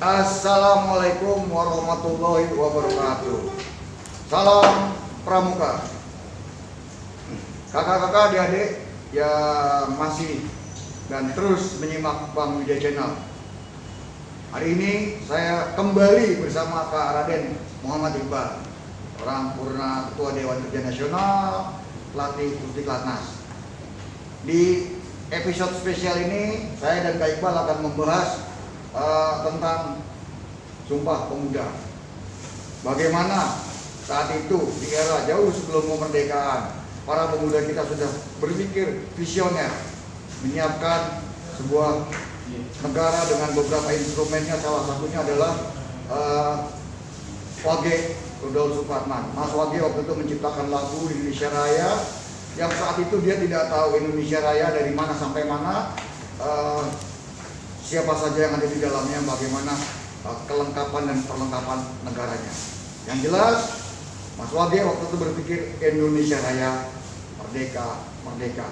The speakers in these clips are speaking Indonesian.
Assalamualaikum warahmatullahi wabarakatuh. Salam Pramuka. Kakak-kakak, adik-adik yang masih dan terus menyimak Bang Widya Channel. Hari ini saya kembali bersama Kak Raden Muhammad Iqbal, orang Purna Ketua Dewan Kerja Nasional, pelatih Pusdiklatnas. Di episode spesial ini saya dan Kak Iqbal akan membahas tentang Sumpah Pemuda. Bagaimana saat itu di era jauh sebelum kemerdekaan, para pemuda kita sudah berpikir visioner, menyiapkan sebuah negara dengan beberapa instrumennya. Salah satunya adalah Wage Rudolf Supratman. Mas Wage waktu itu menciptakan lagu Indonesia Raya, yang saat itu dia tidak tahu Indonesia Raya dari mana sampai mana, siapa saja yang ada di dalamnya, bagaimana kelengkapan dan perlengkapan negaranya. Yang jelas, Mas Wage waktu itu berpikir Indonesia Raya, merdeka, merdeka.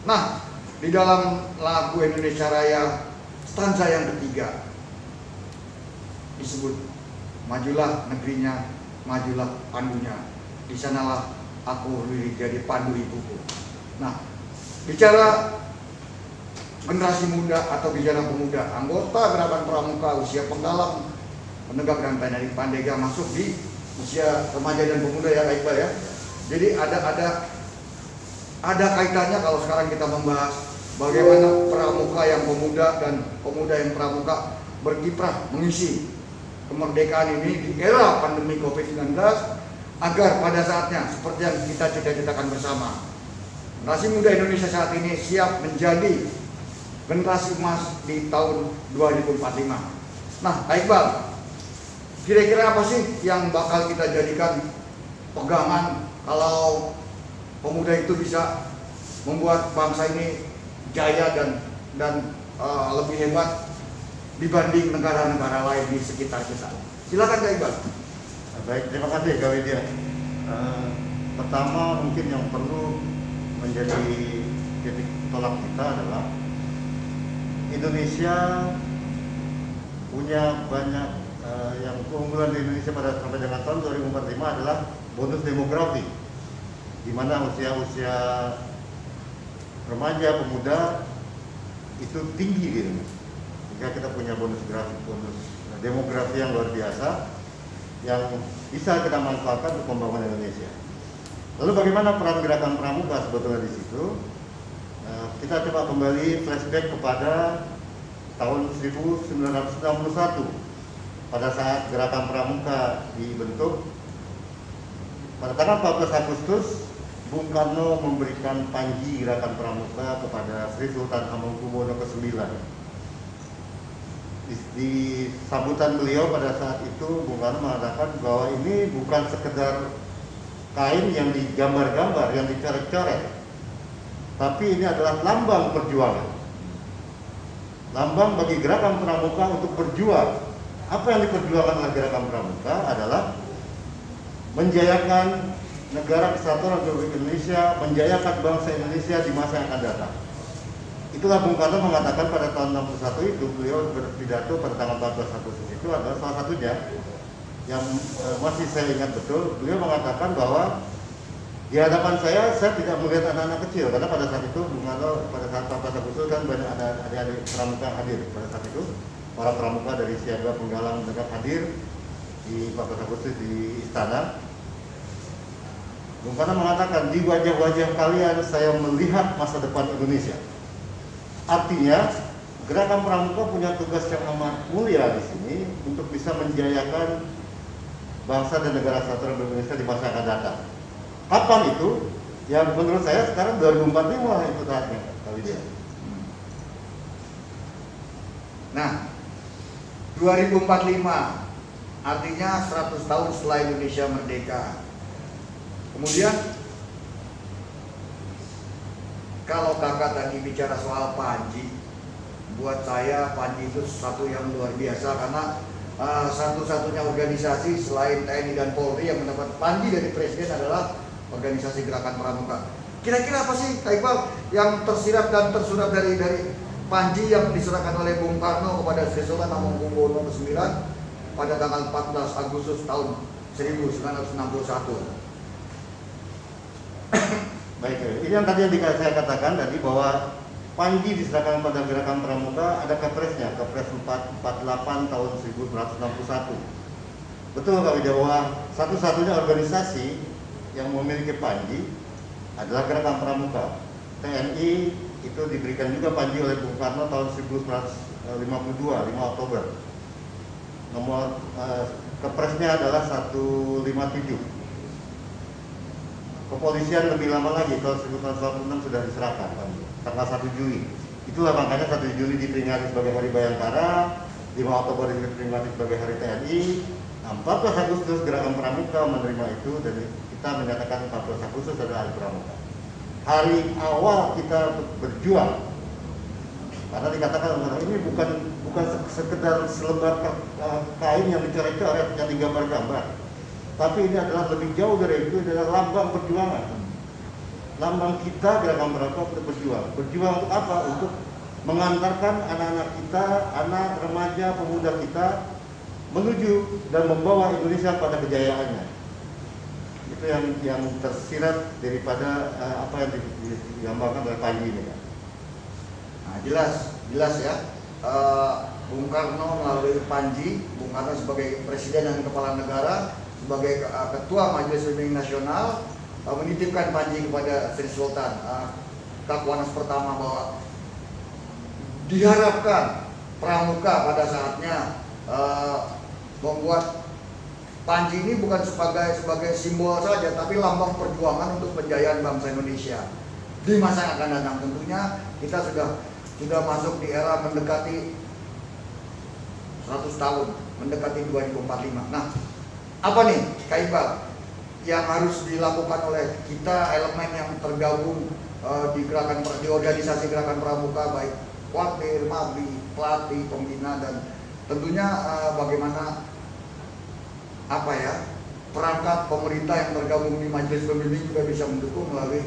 Nah, di dalam lagu Indonesia Raya, stanza yang ketiga disebut, majulah negerinya, majulah pandunya, di sanalah aku berdiri jadi pandu ibuku. Nah, bicara generasi muda atau bicara pemuda, anggota Gerakan Pramuka usia penggalang, penegak dan pandega masuk di usia remaja dan pemuda ya Kak Iqbal ya. Jadi ada kaitannya kalau sekarang kita membahas bagaimana pramuka yang pemuda dan pemuda yang pramuka berkiprah mengisi kemerdekaan ini di era pandemi COVID-19, agar pada saatnya seperti yang kita cita-citakan bersama, generasi muda Indonesia saat ini siap menjadi generasi emas di tahun 2045. Nah, Kak Iqbal, kira-kira apa sih yang bakal kita jadikan pegangan kalau pemuda itu bisa membuat bangsa ini jaya dan lebih hebat dibanding negara-negara lain di sekitar kita? Silakan Kak Iqbal. Baik, terima kasih Kak Widya. Pertama mungkin yang perlu menjadi titik tolak kita adalah Indonesia punya banyak yang keunggulan di Indonesia sampai dengan tahun 2045 adalah bonus demografi, di mana usia remaja pemuda itu tinggi di Indonesia. Jika kita punya bonus demografi yang luar biasa yang bisa kita manfaatkan untuk pembangunan Indonesia. Lalu bagaimana peran Gerakan Pramuka sebetulnya di situ? Kita coba kembali flashback kepada tahun 1961 pada saat Gerakan Pramuka dibentuk. Pada tanggal 14 Agustus, Bung Karno memberikan panji Gerakan Pramuka kepada Sri Sultan Hamengkubuwono ke-9. Di sambutan beliau pada saat itu, Bung Karno mengatakan bahwa ini bukan sekedar kain yang digambar-gambar, yang dicoret-coret, tapi ini adalah lambang perjuangan, lambang bagi Gerakan Pramuka untuk berjuang. Apa yang diperjuangkan oleh Gerakan Pramuka adalah menjayakan negara kesatuan Republik Indonesia, menjayakan bangsa Indonesia di masa yang akan datang. Itulah Bung Karno mengatakan pada tahun 61 itu, beliau berpidato pada tanggal 14 Agustus itu adalah salah satunya yang masih saya ingat betul. Beliau mengatakan bahwa di hadapan saya tidak melihat anak-anak kecil, karena pada saat itu Bung Karno pada saat 14 Agustus kan banyak adik-adik pramuka hadir. Pada saat itu para pramuka dari Siaga, Penggalang, Negap hadir di 14 Agustus di istana. Bung Karno mengatakan, di wajah-wajah kalian saya melihat masa depan Indonesia. Artinya Gerakan Pramuka punya tugas yang amat mulia di sini untuk bisa menjayakan bangsa dan negara kesatuan Indonesia di masa yang akan datang. Kapan itu? Ya menurut saya sekarang 2045 itu saatnya, kali dia. Nah, 2045 artinya 100 tahun setelah Indonesia merdeka. Kemudian kalau kakak tadi bicara soal panji, buat saya panji itu sesuatu yang luar biasa, karena satu-satunya organisasi selain TNI dan Polri yang mendapat panji dari Presiden adalah organisasi Gerakan Pramuka. Kira-kira apa sih Kak Iqbal yang tersirat dan tersurat dari Panji yang diserahkan oleh Bung Karno kepada Sri Sultan Hamengkubuwono IX pada tanggal 14 Agustus tahun 1961. Baik, ini yang tadi yang saya katakan tadi bahwa Panji diserahkan pada Gerakan Pramuka, ada Kepresnya, Kepres 448 tahun 1961. Betul Kak Widya, bahwa satu-satunya organisasi yang memiliki Panji adalah Gerakan Pramuka. TNI itu diberikan juga Panji oleh Bung Karno tahun 1952, 5 Oktober. Nomor Kepresnya adalah 157. Kepolisian lebih lama lagi, tahun 1996 sudah diserahkan, tanggal 1 Juli. Itulah makanya 1 Juli diperingati sebagai Hari Bayangkara, 5 Oktober diperingati sebagai Hari TNI, 14 Agustus Gerakan Pramuka menerima itu, dan kita menyatakan 14 Agustus adalah Hari Pramuka. Hari awal kita berjuang, karena dikatakan ini bukan sekedar selembar kain yang dicoret-coret, yang digambar-gambar, tapi ini adalah lebih jauh dari itu, adalah lambang perjuangan. Lambang kita Gerakan Pramuka untuk berjuang. Berjuang untuk apa? Untuk mengantarkan anak-anak kita, anak remaja, pemuda kita menuju dan membawa Indonesia pada kejayaannya. Itu yang tersirat daripada apa yang digambarkan oleh Panji ini. Nah, jelas ya. Bung Karno melalui Panji, Bung Karno sebagai Presiden dan Kepala Negara, sebagai Ketua Majelis Pembimbing Nasional, menitipkan Panji kepada Sri Sultan. Kakwanas pertama bahwa diharapkan Pramuka pada saatnya membuat Panji ini bukan sebagai simbol saja, tapi lambang perjuangan untuk penjayaan bangsa Indonesia di masa yang akan datang. Tentunya kita sudah masuk di era mendekati 100 tahun, mendekati 2045. Nah, apa nih Kak Iqbal yang harus dilakukan oleh kita, elemen yang tergabung di organisasi Gerakan Pramuka, baik Wakil, Mabri, pelatih, pembina, dan tentunya bagaimana perangkat pemerintah yang tergabung di Majelis Pembimbing juga bisa mendukung melalui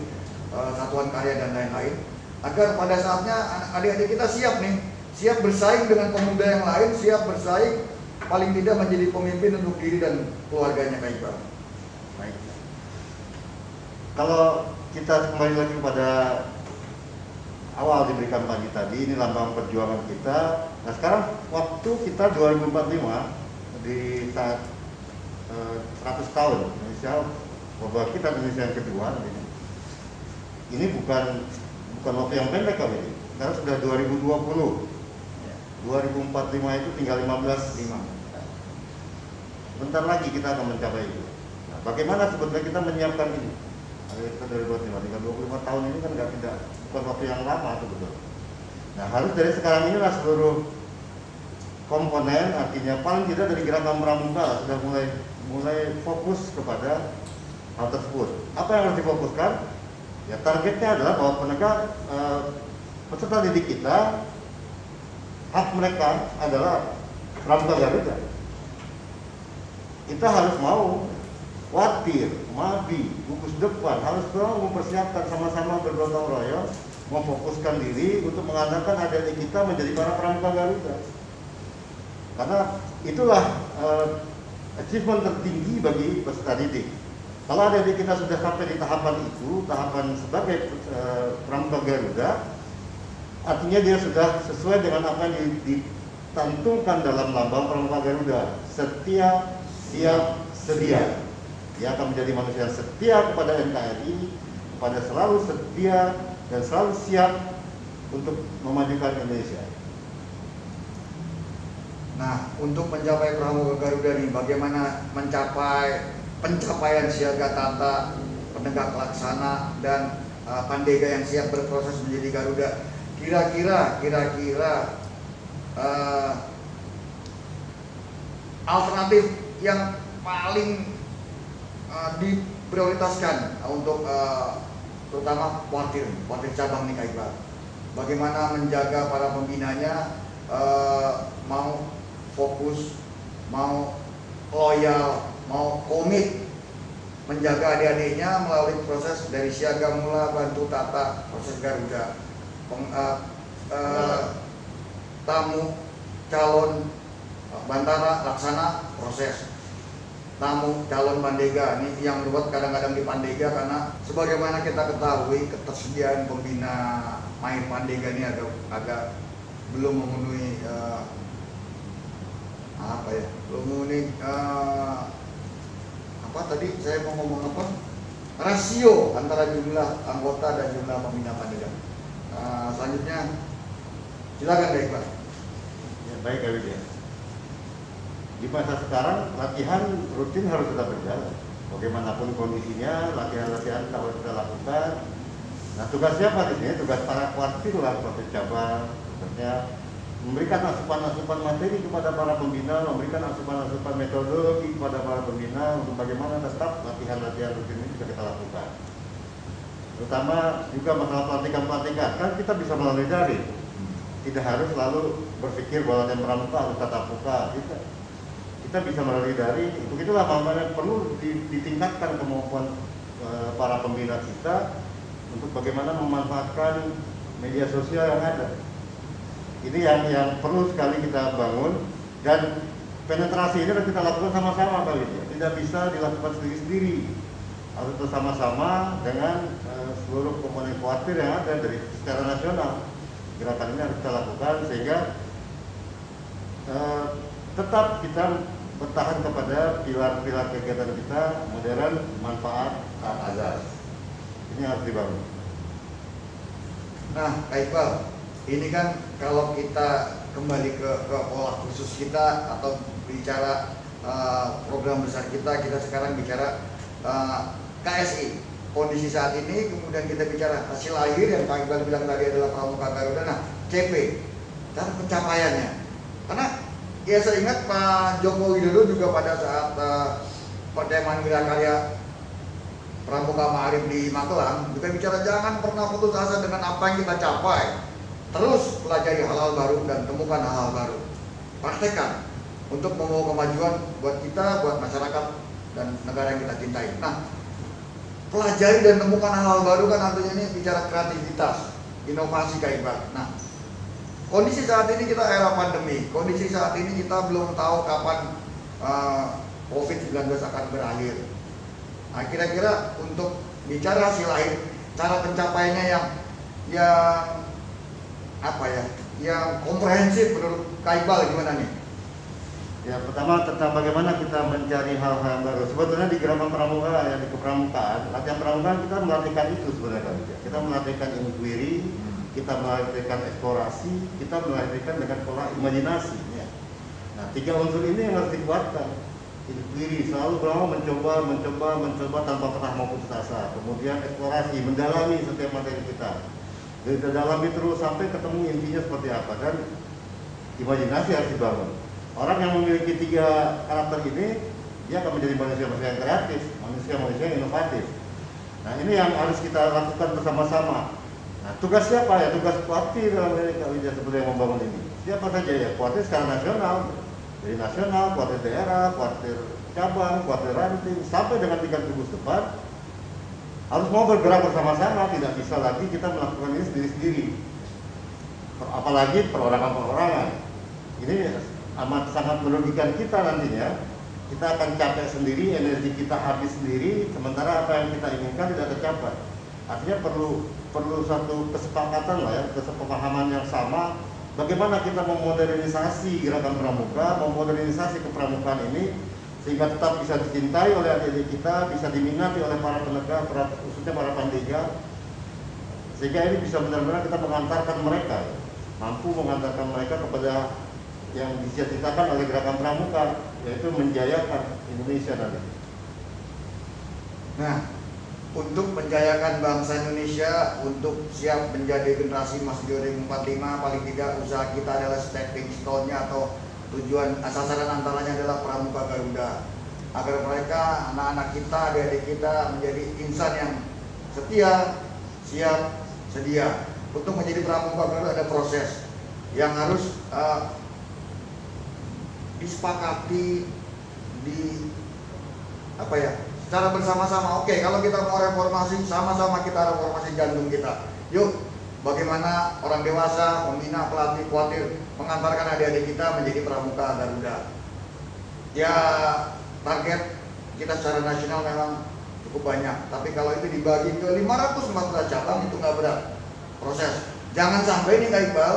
satuan karya dan lain-lain, agar pada saatnya adik-adik kita siap bersaing dengan pemuda yang lain, siap bersaing paling tidak menjadi pemimpin untuk diri dan keluarganya Kak Iqbal. Baik. Kalau kita kembali lagi kepada awal diberikan Panji tadi, ini lambang perjuangan kita. Nah sekarang waktu kita 2045 di saat 100 tahun Indonesia, bahwa kita Indonesia yang kedua, ini bukan waktu yang pendek kali ini. Sekarang sudah 2020. 2045 itu tinggal 15. Bentar lagi kita akan mencapai itu. Nah, bagaimana sebetulnya kita menyiapkan ini? Kita dari 25 tahun ini kan bukan waktu yang lama sebetulnya. Nah harus dari sekarang inilah seluruh komponen, artinya paling tidak dari Gerakan Pramuka sudah mulai fokus kepada hal tersebut. Apa yang harus difokuskan? Ya targetnya adalah bahwa penegak peserta didik kita, hak mereka adalah Pramuka Garuda. Kita harus mau Watir, Mabi, gugus depan harus selalu mempersiapkan, sama-sama bergotong royong, memfokuskan diri untuk mengantarkan adik-adik kita menjadi para Pramuka Garuda. Karena itulah achievement tertinggi bagi peserta didik. Kalau adik-adik kita sudah sampai di tahapan itu, tahapan sebagai Pramuka Garuda, artinya dia sudah sesuai dengan apa yang ditantumkan dalam lambang Pramuka Garuda. Setia, siap, sedia. Dia akan menjadi manusia yang setia kepada NKRI, kepada selalu setia dan selalu siap untuk memajukan Indonesia. Nah, untuk mencapai Pramuka Garuda ini, bagaimana mencapai pencapaian siaga tata, penegak laksana, dan pandega yang siap berproses menjadi Garuda? Kira-kira alternatif yang paling diprioritaskan untuk terutama Watir cabang nih Kak Iqbal. Bagaimana menjaga para pembinanya mau fokus, mau loyal, mau komit menjaga adik-adiknya melalui proses dari siaga mula, bantu tata, proses Garuda, eh, tamu calon Bantara Laksana proses, tamu calon Pandega ini yang membuat kadang-kadang di Pandega karena sebagaimana kita ketahui ketersediaan pembina main Pandega ini agak belum memenuhi belum memenuhi apa tadi saya mau ngomong apa, rasio antara jumlah anggota dan jumlah pembina Pandega. Selanjutnya silakan Kak Iqbal. Ya, baik Kak Widya. Di masa sekarang latihan rutin harus tetap berjalan. Bagaimanapun kondisinya, latihan-latihan harus kita lakukan. Nah, tugas siapa di sini? Tugas para kuartir lah, kuartir cabang, tugasnya memberikan asupan-asupan materi kepada para pembina, memberikan asupan-asupan metodologi kepada para pembina untuk bagaimana tetap latihan-latihan rutin ini bisa kita lakukan. Terutama juga masalah pelatihan-pelatihan, kan kita bisa melalui daring. Tidak harus selalu berpikir bahwa latihan pramuka harus tatap muka. Kita bisa melalui daring. Begitulah makanya perlu ditingkatkan kemampuan para pembina kita untuk bagaimana memanfaatkan media sosial yang ada. Ini yang perlu sekali kita bangun, dan penetrasi ini harus kita lakukan sama-sama kali ya. Tidak bisa dilakukan sendiri-sendiri, harus bersama-sama dengan seluruh komponen kuartir yang ada dari secara nasional. Gerakan ini harus kita lakukan sehingga tetap kita bertahan kepada pilar-pilar kegiatan kita, modern, manfaat, dan azas. Ini harus dibangun. Nah, Kak Iqbal, ini kan kalau kita kembali ke pola khusus kita atau bicara program besar kita sekarang bicara KSI. Kondisi saat ini, kemudian kita bicara hasil akhir yang Kak Iqbal bilang tadi adalah Pramuka Garuda. Nah, CP, cara pencapaiannya. Karena ya saya ingat Pak Joko Widodo juga pada saat pertemuan Gerakarya Pramuka Ma'arif di Magelang juga bicara jangan pernah putus asa dengan apa yang kita capai. Terus pelajari hal-hal baru dan temukan hal-hal baru. Praktekkan untuk membawa kemajuan buat kita, buat masyarakat dan negara yang kita cintai. Nah, pelajari dan temukan hal-hal baru kan artinya ini bicara kreativitas, inovasi Kak Iqbal. Nah, kondisi saat ini kita era pandemi, kondisi saat ini kita belum tahu kapan COVID-19 akan berakhir. Nah, kira-kira untuk bicara hasil akhir, cara pencapaiannya yang yang komprehensif menurut Kak Iqbal gimana nih? Ya, pertama tentang bagaimana kita mencari hal-hal baru. Sebetulnya di gerakan pramuka, ya di kepramukaan, latihan pramuka kita melatihkan itu sebenarnya. Kita melatihkan inquiry, kita melatihkan eksplorasi, kita melatihkan dengan pola imajinasi. Ya. Nah, 3 unsur ini yang harus dikuatkan. Inquiry, selalu mencoba tanpa pernah mau putus asa. Kemudian eksplorasi, mendalami setiap materi kita. Kita dalami terus sampai ketemu intinya seperti apa, dan imajinasi harus dibangun. Orang yang memiliki 3 karakter ini, dia akan menjadi manusia-manusia yang kreatif, manusia-manusia yang inovatif. Nah, ini yang harus kita lakukan bersama-sama. Nah, tugas siapa ya? Tugas kuartir dalam ini Kak Widya seperti yang membangun ini. Siapa saja ya? Kuartir secara nasional, dari nasional, kuartir daerah, kuartir cabang, kuartir ranting, sampai dengan tingkat gugus depan. Harus mau bergerak bersama-sama, tidak bisa lagi kita melakukan ini sendiri-sendiri. Apalagi perorangan-perorangan. Ini amat sangat merugikan kita nantinya. Kita akan capek sendiri, energi kita habis sendiri, sementara apa yang kita inginkan tidak tercapai. Artinya perlu satu kesepakatan lah ya, kesepemahaman yang sama. Bagaimana kita memodernisasi gerakan pramuka, memodernisasi kepramukaan ini sehingga tetap bisa dicintai oleh adik-adik kita, bisa diminati oleh para penegak, khususnya para pandega, sehingga ini bisa benar-benar kita mengantarkan mereka, mampu mengantarkan mereka kepada yang dicita-citakan oleh gerakan pramuka, yaitu menjayakan Indonesia nanti. Nah, untuk menjayakan bangsa Indonesia, untuk siap menjadi generasi emas 2045, paling tidak usaha kita adalah stepping stone-nya atau tujuan sasaran antaranya adalah Pramuka Garuda, agar mereka, anak-anak kita, adik-adik kita menjadi insan yang setia, siap, sedia. Untuk menjadi Pramuka Garuda ada proses yang harus disepakati secara bersama-sama. Oke, kalau kita mau reformasi, sama-sama kita reformasi jantung kita. Yuk bagaimana orang dewasa, pembina, pelatih, khawatir mengantarkan adik-adik kita menjadi pramuka Garuda. Ya, target kita secara nasional memang cukup banyak, tapi kalau itu dibagi ke 514 cabang itu nggak berat proses. Jangan sampai nih Kak Iqbal,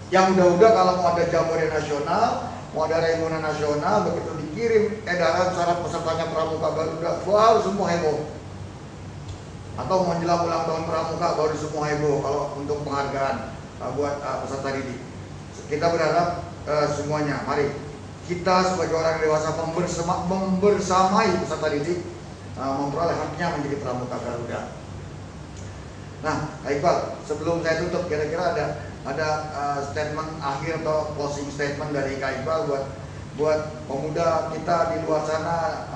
yang udah-udah kalau mau ada jambore nasional, mau ada reimuna nasional, begitu dikirim edaran syarat pesertanya pramuka Garuda, baru semua heboh. Atau menjelang ulang tahun pramuka baru semua heboh kalau untuk penghargaan buat peserta didik. Kita berharap semuanya, mari kita sebagai orang dewasa membersamai peserta didik memperoleh haknya menjadi pramuka Garuda. Nah, Kak Iqbal, sebelum saya tutup, kira-kira ada statement akhir atau closing statement dari Kak Iqbal buat pemuda kita di luar sana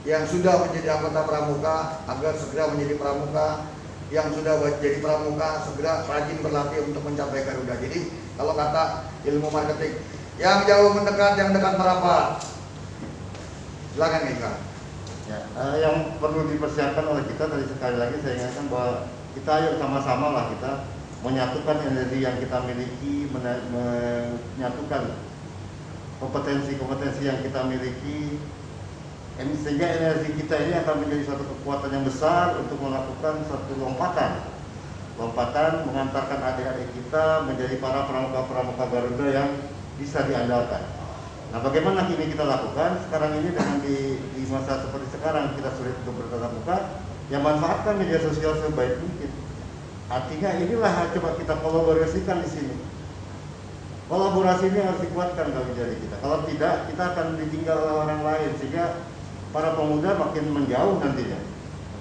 yang sudah menjadi anggota pramuka agar segera menjadi pramuka, yang sudah jadi pramuka segera rajin berlatih untuk mencapai Garuda. Jadi kalau kata ilmu marketing, yang jauh mendekat, yang dekat merapat. Silakan Kak Iqbal. Ya, yang perlu dipersiapkan oleh kita tadi sekali lagi saya ingatkan bahwa kita ayo sama-sama lah kita menyatukan energi yang kita miliki, menyatukan kompetensi-kompetensi yang kita miliki, sehingga energi kita ini akan menjadi suatu kekuatan yang besar untuk melakukan suatu lompatan mengantarkan adik-adik kita menjadi para pramuka-pramuka Garuda yang bisa diandalkan. Nah, bagaimana ini kita lakukan sekarang ini dengan di masa seperti sekarang kita sulit untuk bertatap muka, yang manfaatkan media sosial sebaik mungkin. Artinya inilah coba kita kolaborasikan di sini. Kolaborasi ini harus dikuatkan kalau jadi kita. Kalau tidak, kita akan ditinggal oleh orang lain sehingga para pemuda makin menjauh nantinya.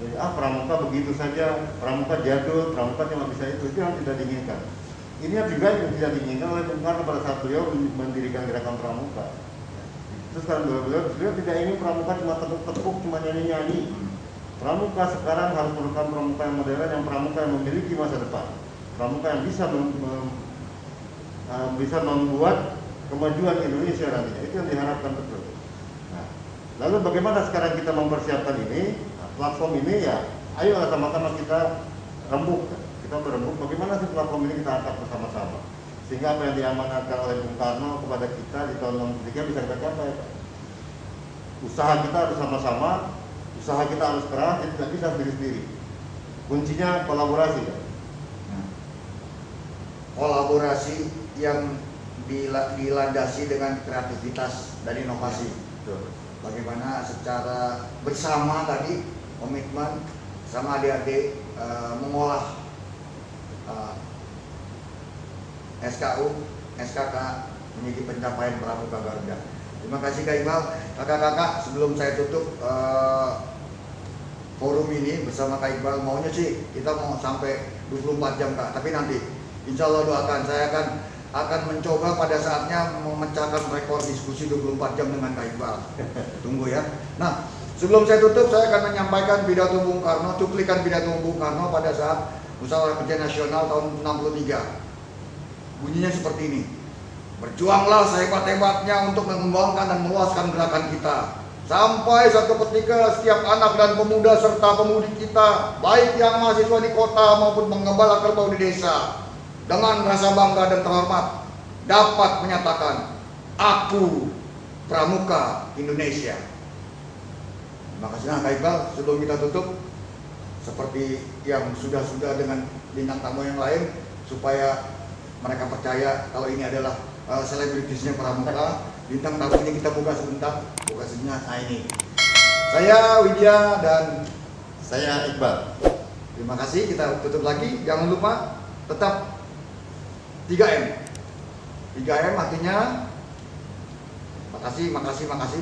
Jadi, pramuka begitu saja, pramuka jadul, pramuka cuma bisa itu yang tidak diinginkan. Ini juga yang tidak diinginkan oleh Bung Karno pada saat beliau mendirikan gerakan pramuka. Terus kan beliau tidak ingin pramuka cuma tepuk-tepuk, cuma nyanyi-nyanyi. Pramuka sekarang harus merupakan pramuka yang modern, yang pramuka yang memiliki masa depan. Pramuka yang bisa membuat kemajuan Indonesia nantinya. Itu yang diharapkan betul. Nah, lalu bagaimana sekarang kita mempersiapkan ini? Nah, platform ini ya, ayo sama-sama kita rembuk. Kita berembuk bagaimana sih platform ini kita angkat bersama-sama sehingga apa yang diamanatkan oleh Bung Karno kepada kita di tahun 63 bisa kita capai. Usaha kita harus sama-sama, usaha kita harus keras, jadi tidak bisa sendiri-sendiri. Kuncinya kolaborasi ya. Kolaborasi yang dilandasi dengan kreativitas dan inovasi. Bagaimana secara bersama tadi komitmen sama adik-adik mengolah SKU, SKK menjadi pencapaian pramuka Garuda. Terima kasih Kak Iqbal. Kakak-kakak, sebelum saya tutup forum ini bersama Kak Iqbal, maunya sih kita mau sampai 24 jam Kak, tapi nanti insya Allah doakan, saya akan mencoba pada saatnya memecahkan rekor diskusi 24 jam dengan Kak Iqbal. Tunggu ya. Nah, sebelum saya tutup, saya akan menyampaikan pidato Bung Karno, cuplikan pidato Bung Karno pada saat Musyawarah Kerja Nasional tahun 63. Bunyinya seperti ini. Berjuanglah sehebat-hebatnya untuk mengembangkan dan meluaskan gerakan kita. Sampai satu ketika setiap anak dan pemuda serta pemudi kita, baik yang mahasiswa di kota maupun penggembala kerbau di desa, dengan rasa bangga dan terhormat dapat menyatakan, aku pramuka Indonesia. Terima kasih Kak Iqbal. Sebelum kita tutup, seperti yang sudah dengan bintang tamu yang lain, supaya mereka percaya kalau ini adalah selebritisnya pramuka. Bintang tamunya kita buka sebentar, buka sejenak. Nah ini, saya Widya dan Saya Iqbal. terima kasih. Kita tutup lagi. Jangan lupa tetap 3M. 3M artinya makasih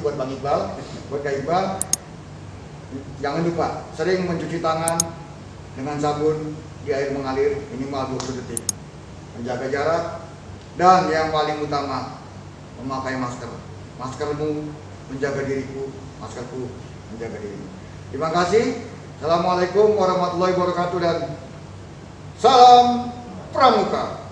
buat Bang Iqbal, buat Kak Iqbal. Jangan lupa sering mencuci tangan dengan sabun di air mengalir minimal 20 detik, menjaga jarak, dan yang paling utama memakai masker. Maskermu menjaga diriku, maskerku menjaga dirimu. Terima kasih. Assalamualaikum warahmatullahi wabarakatuh dan salam pramuka.